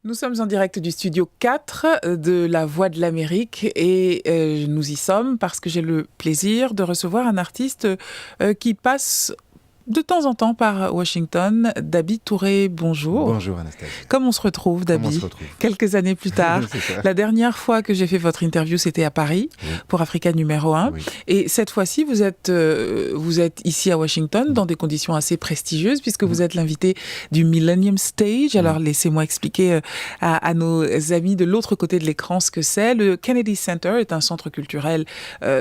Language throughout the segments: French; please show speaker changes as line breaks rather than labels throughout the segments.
Nous sommes en direct du studio 4 de La Voix de l'Amérique et nous y sommes parce que j'ai le plaisir de recevoir un artiste qui passe de temps en temps par Washington. Dabi Touré, bonjour.
Bonjour Anastasie.
Comme on se retrouve, Dabi,
on se retrouve
quelques années plus tard. La dernière fois que j'ai fait votre interview, c'était à Paris, pour Africa numéro 1. Oui. Et cette fois-ci, vous êtes ici à Washington dans des conditions assez prestigieuses puisque vous êtes l'invité du Millennium Stage. Alors, laissez-moi expliquer à nos amis de l'autre côté de l'écran ce que c'est. Le Kennedy Center est un centre culturel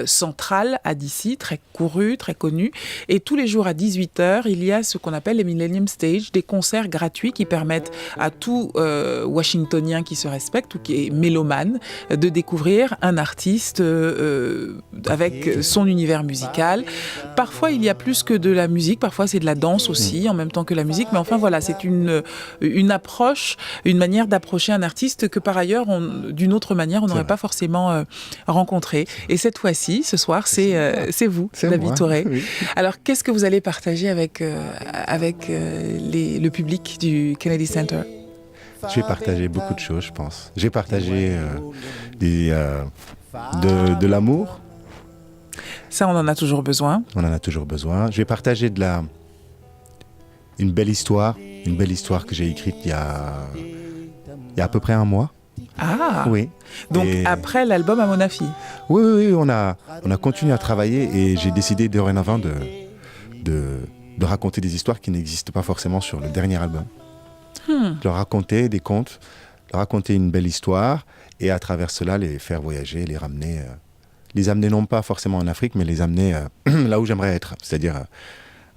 central à DC, très couru, très connu. Et tous les jours à 18h, il y a ce qu'on appelle les Millennium Stage, des concerts gratuits qui permettent à tout Washingtonien qui se respecte ou qui est mélomane de découvrir un artiste avec son univers musical. Parfois, il y a plus que de la musique, parfois c'est de la danse aussi, en même temps que la musique. Mais enfin, voilà, c'est une approche, une manière d'approcher un artiste que par ailleurs, d'une autre manière, on n'aurait pas forcément rencontré. Et cette fois-ci, ce soir, c'est vous, Dabi Touré. Oui. Alors, qu'est-ce que vous allez partager avec le public du Kennedy Center?
Je vais partager beaucoup de choses, je pense. J'ai partagé de l'amour.
Ça, on en a toujours besoin.
On en a toujours besoin. Je vais partager une belle histoire que j'ai écrite il y a à peu près un mois.
Ah.
Oui.
Donc après l'album À Mona Fille.
Oui, on a continué à travailler et j'ai décidé dorénavant de raconter des histoires qui n'existent pas forcément sur le dernier album. De raconter des contes, de raconter une belle histoire et à travers cela les faire voyager, les amener non pas forcément en Afrique, mais les amener là où j'aimerais être, c'est-à-dire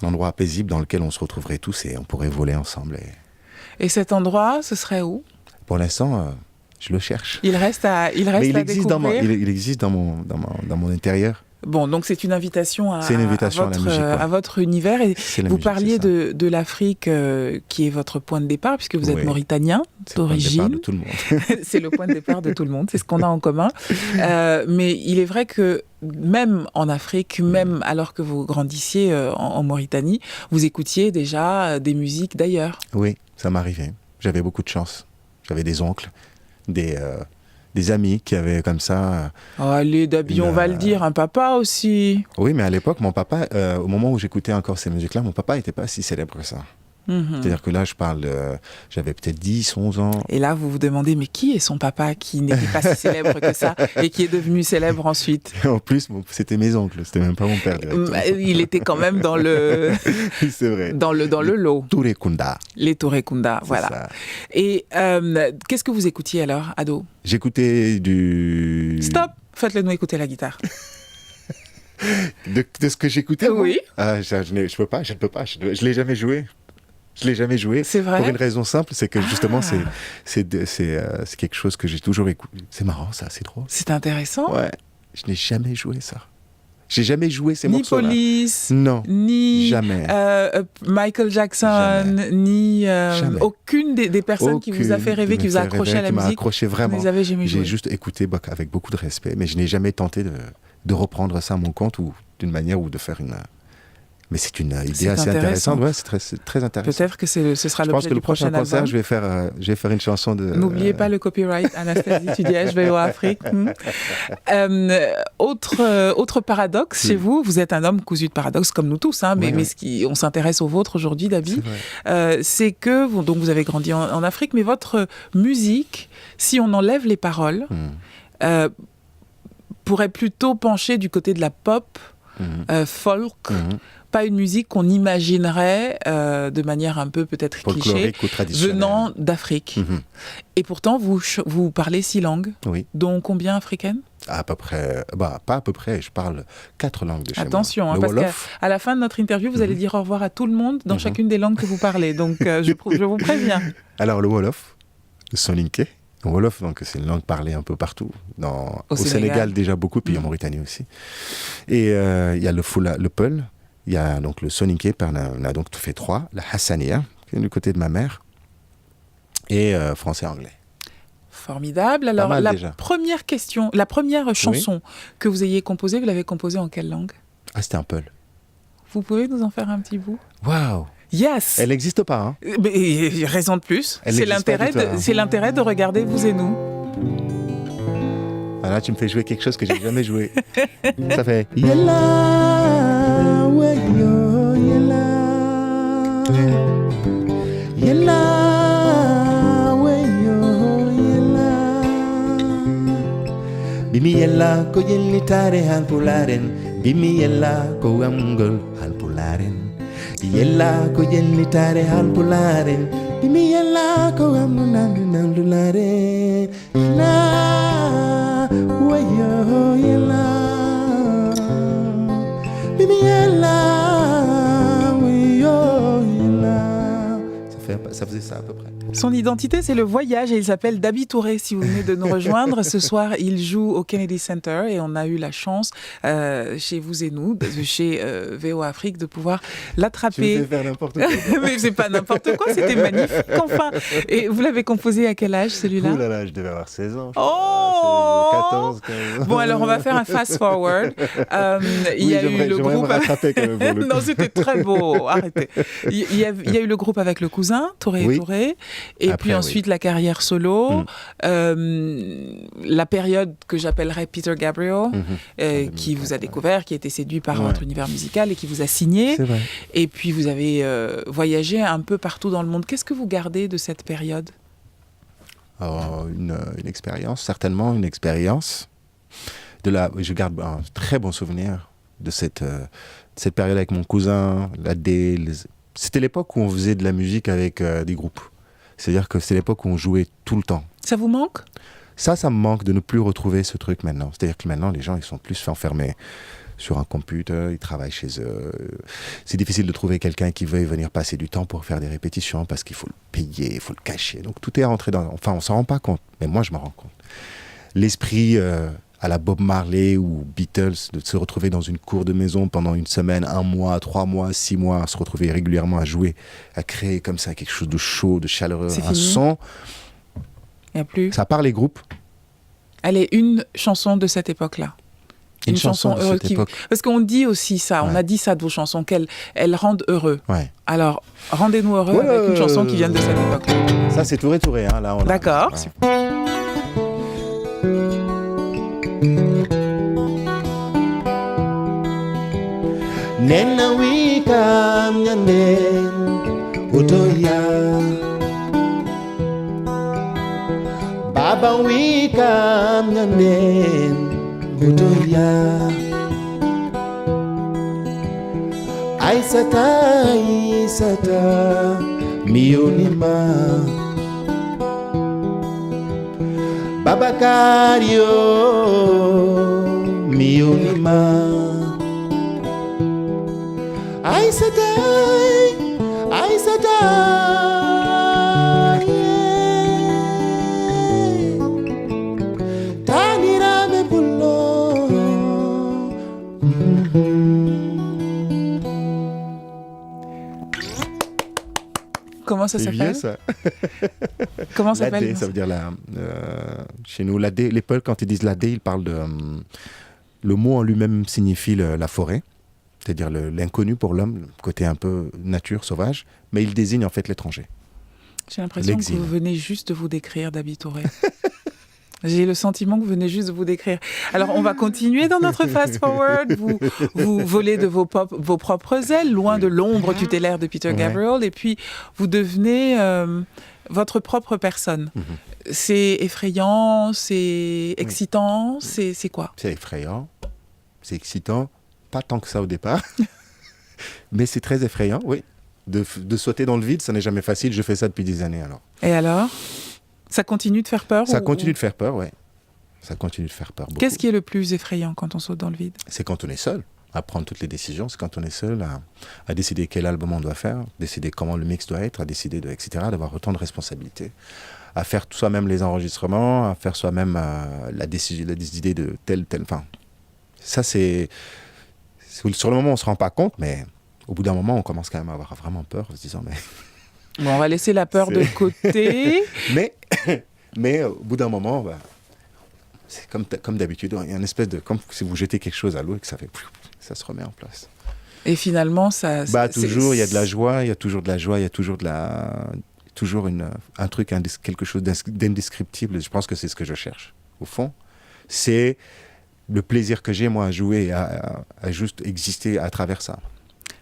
un endroit paisible dans lequel on se retrouverait tous et on pourrait voler ensemble.
Et cet endroit, ce serait où?
Pour l'instant, je le cherche.
Il reste à découvrir.
Il existe dans mon intérieur.
Bon, donc c'est une invitation à votre univers. Et vous parliez de l'Afrique qui est votre point de départ, puisque vous êtes mauritanien d'origine.
C'est le point de départ de tout le monde.
C'est le point de départ de tout le monde, c'est ce qu'on a en commun. Mais il est vrai que même en Afrique, même alors que vous grandissiez en Mauritanie, vous écoutiez déjà des musiques d'ailleurs.
Oui, ça m'arrivait. J'avais beaucoup de chance. J'avais des oncles, des amis qui avaient comme ça...
allez, Dabi, on va le dire, un papa aussi.
Oui, mais à l'époque, mon papa, au moment où j'écoutais encore ces musiques-là, mon papa n'était pas si célèbre que ça. C'est-à-dire que là, j'avais peut-être 10, 11 ans.
Et là, vous vous demandez, mais qui est son papa qui n'était pas si célèbre que ça et qui est devenu célèbre ensuite?
En plus, c'était mes oncles, c'était même pas mon père.
Il était quand même dans le...
C'est vrai.
Dans le lot.
Touré Kunda.
Les Touré Kunda, voilà. Ça. Et qu'est-ce que vous écoutiez alors, ado?
J'écoutais du...
Stop! Faites-le nous écouter la guitare.
de ce que j'écoutais?
Oui.
Je ne peux pas, je l'ai jamais joué. Je l'ai jamais joué.
C'est vrai.
Pour une raison simple, c'est que justement, c'est quelque chose que j'ai toujours écouté. C'est marrant, ça, c'est drôle.
C'est intéressant.
Ouais. Je n'ai jamais joué ça. J'ai jamais joué ces morceaux-là.
Ni Police.
Non.
Ni
jamais.
Michael Jackson.
Jamais.
Ni aucune des personnes qui vous a fait rêver, qui vous a accroché à la musique.
Qui m'a accroché vraiment.
Vous les avez jamais joué.
J'ai juste écouté avec beaucoup de respect, mais je n'ai jamais tenté de reprendre ça à mon compte ou d'une manière ou de faire une. Mais c'est une idée assez intéressante. Ouais, c'est très intéressant.
Peut-être que ce sera l'objet du prochain album.
Je pense que le prochain concert, je vais faire une chanson de...
N'oubliez pas le copyright, Anastasie, tu dis HBO Afrique. Autre paradoxe chez vous, vous êtes un homme cousu de paradoxes comme nous tous, hein, mais on s'intéresse au vôtre aujourd'hui, Dabi. C'est que donc vous avez grandi en Afrique, mais votre musique, si on enlève les paroles, pourrait plutôt pencher du côté de la pop, folk, pas une musique qu'on imaginerait de manière un peu peut-être cliché, venant d'Afrique. Et pourtant, vous parlez 6 langues, dont combien africaines?
À peu près, pas à peu près, je parle 4 langues de chez moi.
Attention, parce qu'à la fin de notre interview, vous allez dire au revoir à tout le monde dans chacune des langues que vous parlez. Donc, je vous préviens.
Alors, le Wolof, le Soninké. Le Wolof, donc, c'est une langue parlée un peu partout. Au Sénégal, déjà beaucoup, puis en Mauritanie aussi. Et il y a le Peul. Il y a donc le Soninké, on a donc fait 3, la Hassania, qui est du côté de ma mère, et français-anglais.
Formidable. Alors, première question, la première chanson que vous ayez composée, vous l'avez composée en quelle langue?
C'était un Peul.
Vous pouvez nous en faire un petit bout?
Waouh!
Yes.
Elle n'existe pas. Hein.
Mais, raison de plus. C'est l'intérêt de regarder Vous et nous.
Là, tu me fais jouer quelque chose que j'ai jamais joué. Ça fait Yella, ouais, yo, yella. Yella, ouais, yo, yella. Bimi yella ko yellitare halpularen. Bimi yella ko amgol halpularen. Yella ko yellitare halpularen. Bimi yella ko amgol halpularen. Yo, yella, baby, yella, oui, yo, yella. Ça faisait ça à peu près.
Son identité, c'est le voyage et il s'appelle Dabi Touré. Si vous venez de nous rejoindre, ce soir, il joue au Kennedy Center et on a eu la chance, chez Vous et nous, chez VO Afrique, de pouvoir l'attraper.
Tu me fais faire n'importe quoi.
Mais c'est pas n'importe quoi, c'était magnifique, enfin. Et vous l'avez composé à quel âge, celui-là?
Ouh là là, je devais avoir 16 ans.
Oh
14, 15.
Bon, alors on va faire un fast-forward. Il y a eu le groupe...
me rattraper quand même.
Non, c'était très beau, arrêtez. Il y a eu le groupe avec le cousin, Touré et Touré. Et après, puis ensuite, la carrière solo, la période que j'appellerais Peter Gabriel, qui vous a découvert, qui a été séduit par votre univers musical et qui vous a signé.
C'est vrai.
Et puis, vous avez voyagé un peu partout dans le monde. Qu'est-ce que vous gardez de cette période ?
Une expérience, certainement une expérience. Je garde un très bon souvenir de cette période avec mon cousin, C'était l'époque où on faisait de la musique avec des groupes. C'est-à-dire que c'est l'époque où on jouait tout le temps.
Ça vous manque ?
Ça me manque de ne plus retrouver ce truc maintenant. C'est-à-dire que maintenant, les gens, ils sont plus enfermés sur un computer, ils travaillent chez eux. C'est difficile de trouver quelqu'un qui veuille venir passer du temps pour faire des répétitions parce qu'il faut le payer, il faut le cacher. Donc tout est rentré dans... Enfin, on s'en rend pas compte, mais moi, je me rends compte. L'esprit à la Bob Marley ou Beatles, de se retrouver dans une cour de maison pendant une semaine, 1 mois, 3 mois, 6 mois, se retrouver régulièrement à jouer, à créer comme ça quelque chose de chaud, de chaleureux, un son.
Il n'y a plus.
Ça part les groupes.
Allez, une chanson de cette époque-là.
Une chanson de cette époque.
Parce qu'on dit aussi ça, on a dit ça de vos chansons, qu'elles rendent heureux. Ouais. Alors, rendez-nous heureux avec une chanson qui vient de cette époque-là.
Ça, c'est Touré Touré. Hein, là,
d'accord.
Nena wika mnyande utoya Baba wika mnyande utoya Aisata mionima Baba Kario mionima Aisata, Tanira me bullo.
Comment ça s'appelle ?
Ça.
Comment ça s'appelle ?
La D, ça veut dire chez nous, la D, les Peuls, quand ils disent la D, ils parlent de... le mot en lui-même signifie la forêt. C'est-à-dire l'inconnu pour l'homme, le côté un peu nature, sauvage, mais il désigne en fait l'étranger.
J'ai l'impression que vous venez juste de vous décrire, Dabi Touré. J'ai le sentiment que vous venez juste de vous décrire. Alors, on va continuer dans notre fast-forward. Vous volez de vos propres ailes, loin de l'ombre tutélaire de Peter Gabriel, et puis vous devenez votre propre personne. C'est effrayant, c'est excitant, c'est quoi ?
C'est effrayant, c'est excitant. Pas tant que ça au départ, mais c'est très effrayant, oui. De sauter dans le vide, ça n'est jamais facile. Je fais ça depuis des années, alors.
Et alors ? Ça continue de faire peur ?
Ça continue de faire peur, oui. Ça continue de faire peur beaucoup.
Qu'est-ce qui est le plus effrayant quand on saute dans le vide ?
C'est quand on est seul à prendre toutes les décisions. C'est quand on est seul à décider quel album on doit faire, décider comment le mix doit être, à décider etc., d'avoir autant de responsabilités, à faire soi-même les enregistrements, à faire soi-même la décider de tel... Enfin, ça c'est... Sur le moment, on ne se rend pas compte, mais au bout d'un moment, on commence quand même à avoir vraiment peur en se disant, mais...
Bon, on va laisser la peur de côté.
mais au bout d'un moment, c'est comme d'habitude, il y a une espèce de... Comme si vous jetez quelque chose à l'eau et que ça remet en place.
Et finalement, ça...
Toujours, il y a de la joie, il y a toujours de la joie, il y a toujours un truc, quelque chose d'indescriptible. Je pense que c'est ce que je cherche, au fond. C'est le plaisir que j'ai, moi, à jouer et à juste exister à travers ça.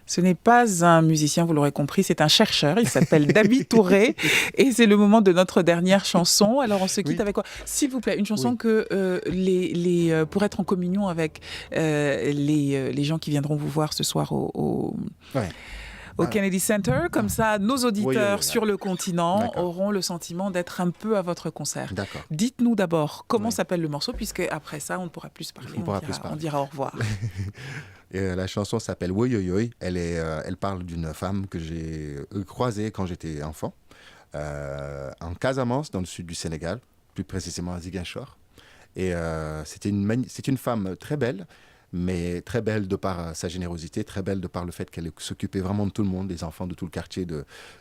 Ce n'est pas un musicien, vous l'aurez compris, c'est un chercheur. Il s'appelle Dabi Touré. Et c'est le moment de notre dernière chanson. Alors, on se quitte avec quoi? S'il vous plaît, une chanson que pour être en communion avec les gens qui viendront vous voir ce soir au Kennedy Center. Comme ça, nos auditeurs sur le continent auront le sentiment d'être un peu à votre concert. Dites-nous d'abord comment s'appelle le morceau, puisque après ça, on ne pourra plus se parler. On dira au revoir.
La chanson s'appelle Woyoyoy. Elle parle d'une femme que j'ai croisée quand j'étais enfant, en Casamance, dans le sud du Sénégal, plus précisément à Ziguinchor. Et c'est une femme très belle, mais très belle de par sa générosité, très belle de par le fait qu'elle s'occupait vraiment de tout le monde, des enfants de tout le quartier,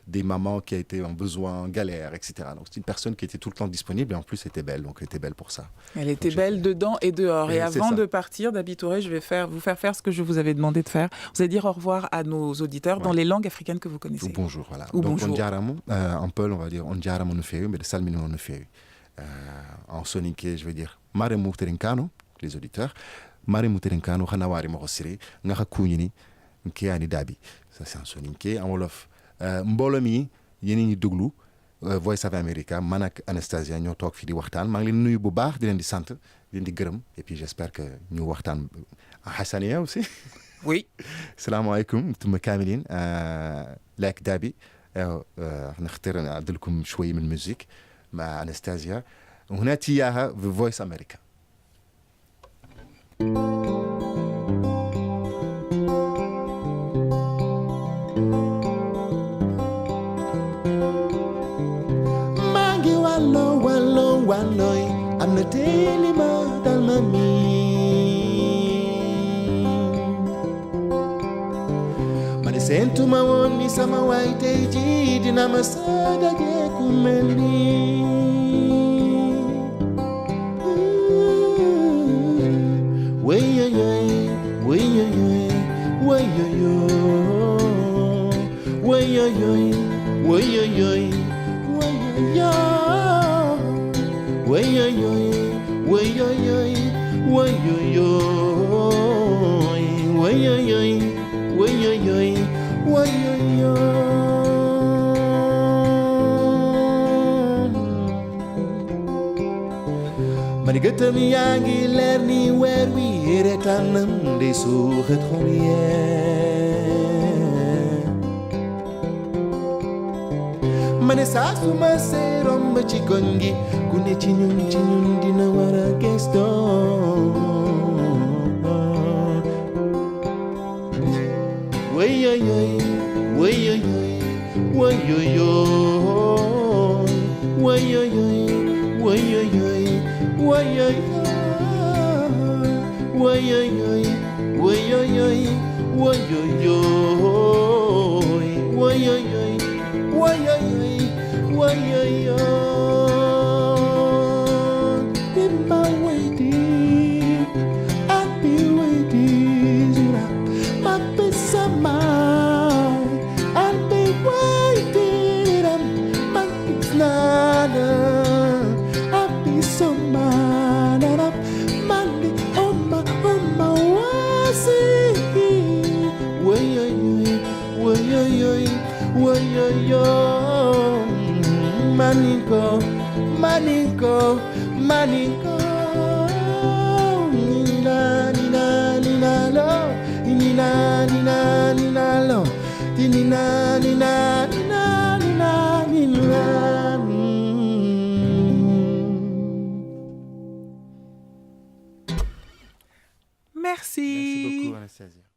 des mamans qui étaient en besoin, en galère, etc. Donc c'est une personne qui était tout le temps disponible et en plus était belle, donc elle était belle pour ça.
Elle était belle dedans et dehors. Et avant de partir, Dabi Touré, je vais vous faire ce que je vous avais demandé de faire. Vous allez dire au revoir à nos auditeurs dans les langues africaines que vous connaissez.
Ou bonjour, voilà.
Ou
donc
bonjour.
En Peul, on va dire on jaramo no feewi, mais de salmino no feewi. En soninké, je vais dire mare mouterinkano, les auditeurs. Mari Mouterinkano, Hanawari Morosiri, Naka Kunyini, Nkiani Dabi. Ça, c'est en soninké. En wolof, Mbolomi, Yenini Douglu, Voice of America, Manak Anastasia, ñoo toog fii di waxtaan. Maa ngi leen nuyu bu baax, di leen di sant, di leen di gërëm. Et puis j'espère que ñu waxtaan Hassania aussi.
Oui.
Salam alaikum, ثم كاملين. Like Dabi. نختار نعدلكم شوي من الموسيقى مع أنستازيا. وهنا تياها في Voice America.
Mangi wallo am na teli ma dal ma mi mane sentu ma won ni sama way tey ji dina ma sada ge ku melni Manigatam yaa ngi leer ni weer wi reetaanam day suuxat xol yee ma ne saa su ma seerom ba ci koñ gi ku ne ci ñun dina war a gëstoo wayoyoy wayoyoy wayoyoy wayoyoy wayoyoy wayoyoy wayoyoy wayoyoy wayoyoy wayoyoy wayoyoy in my waiting I'll be waiting my peace of mind I'll be waiting my peace nana I'll be so mad Monday oh my wasi wayoyoy wayoyoy wayoyoy maninko maninko maninko nina nina nina lo nina nina nina lo nina nina nina nina nina
Merci.
Merci beaucoup Anastasia.